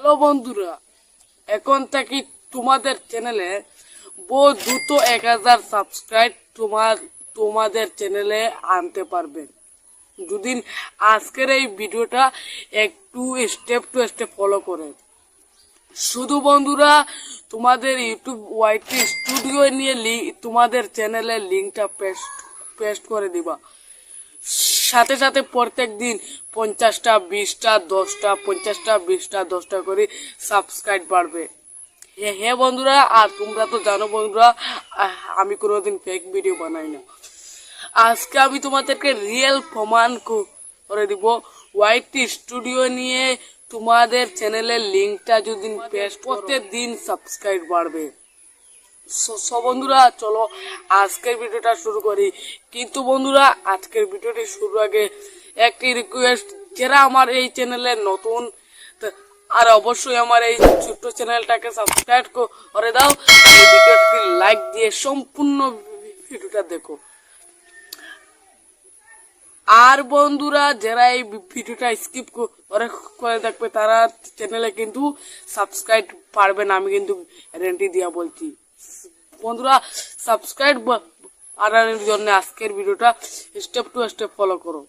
Hello বন্ধুরা, এখন থেকে তোমাদের চ্যানেলে বহু দ্রুত 1000 সাবস্ক্রাইব তোমাদের চ্যানেলে আনতে পারবেন যদি আজকের এই ভিডিওটা একটু স্টেপ টু স্টেপ ফলো করে। শুধু বন্ধুরা তোমাদের ইউটিউব ওয়াইটি স্টুডিও নিয়ে তোমাদের চ্যানেলের লিঙ্কটা পেস্ট করে দিবা। সাথে সাথে প্রত্যেক দিন 50টা 20টা 10টা 50টা 20টা 10টা করে সাবস্ক্রাইব বাড়বে। হ্যাঁ বন্ধুরা, আর তোমরা তো জানো বন্ধুরা, আমি কোনোদিন ফেক ভিডিও বানাই না। আজকে আমি তোমাদেরকে রিয়েল প্রমাণ করে দিব। ওয়াইটি স্টুডিও নিয়ে তোমাদের চ্যানেলের লিঙ্কটা যদি পেস্ট প্রত্যেক দিন সাবস্ক্রাইব বাড়বে। বন্ধুরা চলো আজকের ভিডিওটা শুরু করি। কিন্তু বন্ধুরা, আজকের ভিডিওটি শুরুর আগে একটি রিকোয়েস্ট, যারা আমার এই চ্যানেলে নতুন আর অবশ্যই আমার এই ছোট্ট চ্যানেলটাকে সাবস্ক্রাইব করে দাও, এই ভিডিওটি লাইক দিয়ে সম্পূর্ণ ভিডিওটা দেখো। আর বন্ধুরা, যারা এই ভিডিওটা স্কিপ করে দেখবে তারা চ্যানেলে কিন্তু সাবস্ক্রাইব পারবে না, আমি কিন্তু গ্যারান্টি দিয়া বলছি। বন্ধুরা, সাবস্ক্রাইব বাড়ানোর জন্য আজকের ভিডিওটা স্টেপ টু স্টেপ ফলো করো।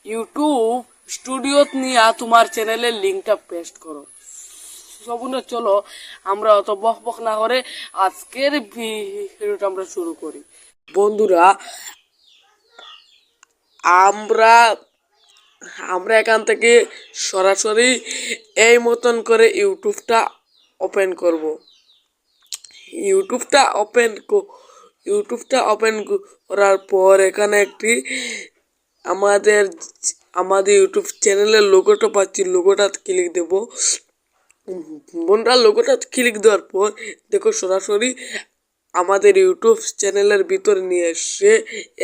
ইউটিউব স্টুডিও নিয়ে তোমার চ্যানেলের লিঙ্কটা পেস্ট করো। বন্ধুরা চলো আমরা অত বক না করে আজকের ভিডিওটা আমরা শুরু করি। বন্ধুরা, আমরা এখান থেকে সরাসরি এই মতন করে ইউটিউবটা ওপেন করব। ইউটিউবটা ওপেন করার পর এখানে একটি আমাদের ইউটিউব চ্যানেলের লোগোটা পাচ্ছি, লোগোটা ক্লিক দেব। বন্ধুরা, লোগোটা ক্লিক দেওয়ার পর দেখো সরাসরি আমাদের ইউটিউব চ্যানেলের ভিতরে নিয়ে এসে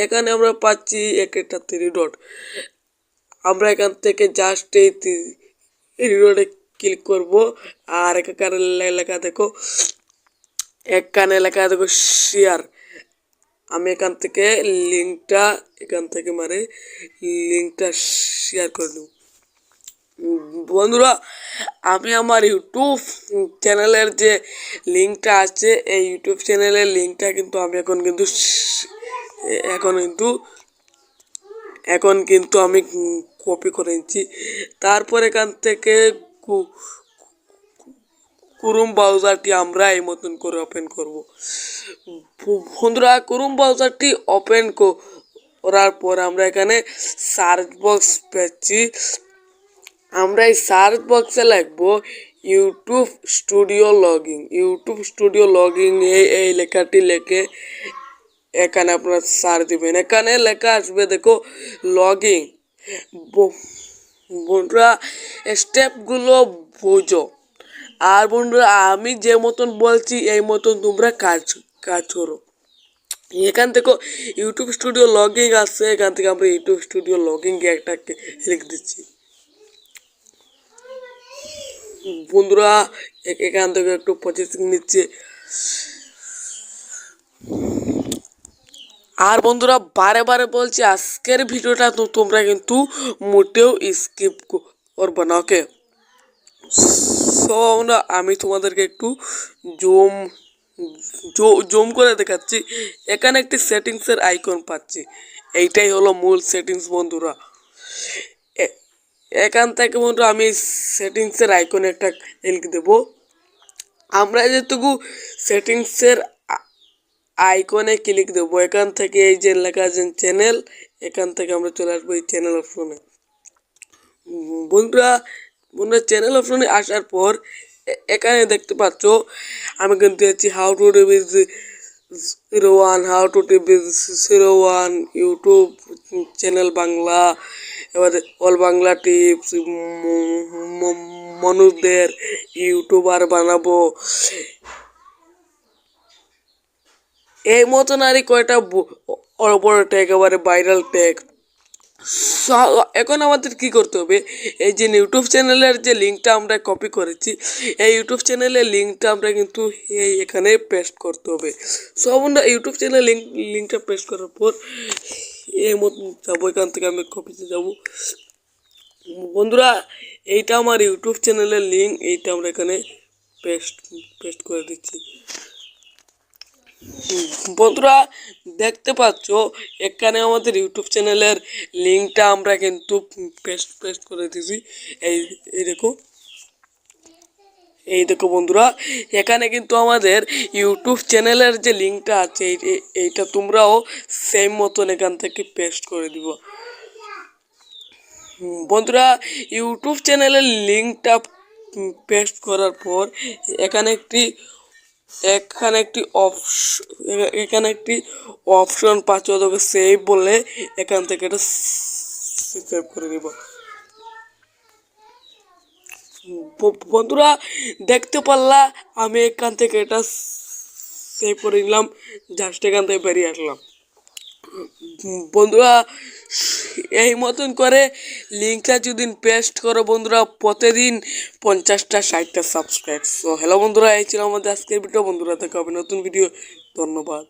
এখানে আমরা পাচ্ছি একটা 3 ডট। আমরা এখান থেকে জাস্ট এই 3 ডটে ক্লিক করব। আর এখানে লেখা দেখো শেয়ার। আমি এখান থেকে লিঙ্কটা শেয়ার করে দেব। বন্ধুরা, আমি আমার ইউটিউব চ্যানেলের যে লিঙ্কটা আছে, এই ইউটিউব চ্যানেলের লিঙ্কটা কিন্তু আমি এখন কিন্তু আমি কপি করে নিচ্ছি। তারপর এখান থেকে ক্রোম ব্রাউজারটি আমরা এই মতন করে ওপেন করব। বন্ধুরা, ক্রোম ব্রাউজারটি ওপেন করার পর আমরা এখানে সার্চ বক্স পাচ্ছি। আমরা এই সার্চ বক্সে লিখবো ইউটিউব স্টুডিও লগইন। এই লেখাটি লিখে এখানে আপনারা সার্চ দিবেন। এখানে লেখা আসবে দেখো লগইন। বন্ধুরা, স্টেপগুলো বোঝো। আর বন্ধুরা, আমি যে মতন বলছি এই মতন তোমরা কাজ করো। এখান থেকে ইউটিউব স্টুডিও লগইন আসছে, এখান থেকে আমরা ইউটিউব স্টুডিও লগইন একটা লিখে দিচ্ছি। বন্ধুরা, এখান থেকে একটু প্রসেসিং নিচ্ছে। আর বন্ধুরা, বারে বারে বলছি আজকের ভিডিওটা তো তোমরা কিন্তু মোটেও স্কিপ করবে না, ওকে? সো আমি তোমাদেরকে একটু জুম করে দেখাচ্ছি। এখানে একটি সেটিংসের আইকন পাচ্ছি, এইটাই হলো মূল সেটিংস। বন্ধুরা, এখান থেকে বন্ধুরা আমি সেটিংসের আইকনে একটা ক্লিক দেব। আমরা যেটুকু সেটিংসের আইকনে ক্লিক দেব, এখান থেকে এই যে লেখা আছে চ্যানেল, এখান থেকে আমরা চলে আসবো এই চ্যানেল অপশনে। বন্ধুরা, চ্যানেল অপশনে আসার পর এখানে দেখতে পাচ্ছ আমি কিন্তু আছি how to TV 01 YouTube channel Bangla. এবারে অল বাংলা টিপস, মানুষদের ইউটিউবার বানাবো, এই মতন আরই কয়টা বড় ট্যাগ, এবারে ভাইরাল ট্যাগ। এখন আমাদের কি করতে হবে, এই যে ইউটিউব চ্যানেলের যে লিঙ্কটা আমরা কপি করেছি, এই ইউটিউব চ্যানেলের লিঙ্কটা আমরা কিন্তু এখানে পেস্ট করতে হবে। সব আমরা ইউটিউব চ্যানেলের লিঙ্কটা পেস্ট করার পর এই মতন যাবো, এখান থেকে আমি কপিতে যাব। বন্ধুরা, এইটা আমার ইউটিউব চ্যানেলের লিঙ্ক, এইটা আমরা এখানে পেস্ট পেস্ট করে দিচ্ছি। বন্ধুরা দেখতে পাচ্ছ এখানে আমাদের ইউটিউব চ্যানেলের লিঙ্কটা আমরা কিন্তু পেস্ট পেস্ট করে দিয়েছি। এই এই দেখো, এই দেখো বন্ধুরা, এখানে কিন্তু আমাদের ইউটিউব চ্যানেলের যে লিঙ্কটা আছে এইটা তোমরাও সেম মতন এখান থেকে পেস্ট করে দিব। বন্ধুরা ইউটিউব চ্যানেলের লিঙ্কটা পেস্ট করার পর এখানে একটি এখানে একটি অপশন পাচ্ছ, তোকে সেভ বলে এখান থেকে এটা সেভ করে দিব। বন্ধুরা দেখতে পারলা আমি এখান থেকে এটা সেভ করে নিলাম, জাস্ট এখান থেকে বেরিয়ে আসলাম। বন্ধুরা এই মতন করে লিঙ্কটা যদি পেস্ট করো বন্ধুরা, প্রতিদিন 50টা 60টা সাবস্ক্রাইব। সো হ্যালো বন্ধুরা, এই ছিল আমাদের আজকের ভিডিও। বন্ধুরা দেখা হবে নতুন ভিডিও। ধন্যবাদ।